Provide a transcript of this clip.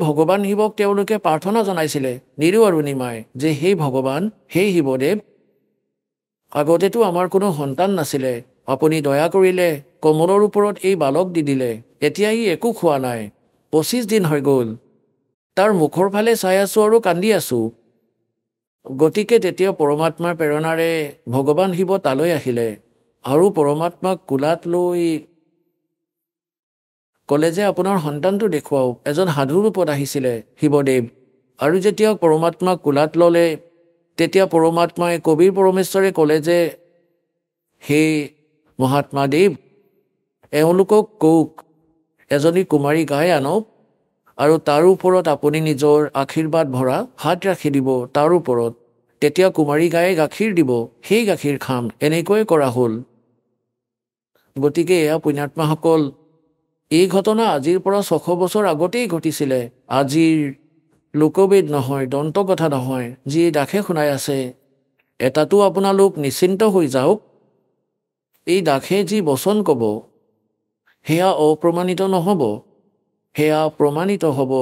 ভগৱান শিৱক তেওঁলোকে প্ৰাৰ্থনা জনাইছিলে নিৰু আৰু নিমাই যে সেই ভগৱান সেই শিৱদেৱ আগতেতো আমাৰ কোনো সন্তান নাছিলে আপুনি দয়া কৰিলে কমলৰ ওপৰত এই বালক দি দিলে এতিয়া ই একো খোৱা নাই 25 দিন হৈ গ'ল তাৰ মুখৰ ফালে চাই আছো আৰু কান্দি আছো গতিকে তেতিয়া পৰমাত্মাৰ প্ৰেৰণাৰে ভগৱান শিৱ তালৈ আহিলে আৰু পৰমাত্মাক কোলাত লৈ ক'লে যে আপোনাৰ সন্তানটো দেখুৱাওক এজন সাধু ৰূপত আহিছিলে শিৱদেৱ আৰু যেতিয়া পৰমাত্মাক কোলাত ল'লে তেতিয়া পৰমাত্মাই কবিৰ পৰমেশ্বৰে ক'লে যে হে মহাত্মা দেৱ এওঁলোকক কওক এজনী কুমাৰী গাই আনক আৰু তাৰ ওপৰত আপুনি নিজৰ আশীৰ্বাদ ভৰা হাত ৰাখি দিব তাৰ ওপৰত তেতিয়া কুমাৰী গায়ে গাখীৰ দিব সেই গাখীৰ খাম এনেকৈ কৰা হ'ল গতিকে এয়া পুণ্যাত্মাসকল এই ঘটনা আজিৰ পৰা 600 বছৰ আগতেই ঘটিছিলে আজিৰ লোকবেদ নহয় দন্তকথা নহয় যি দাসে শুনাই আছে এটাতো আপোনালোক নিশ্চিন্ত হৈ যাওক এই দাসে যি বচন ক'ব সেয়া অপ্ৰমাণিত নহ'ব সেয়া প্ৰমাণিত হ'ব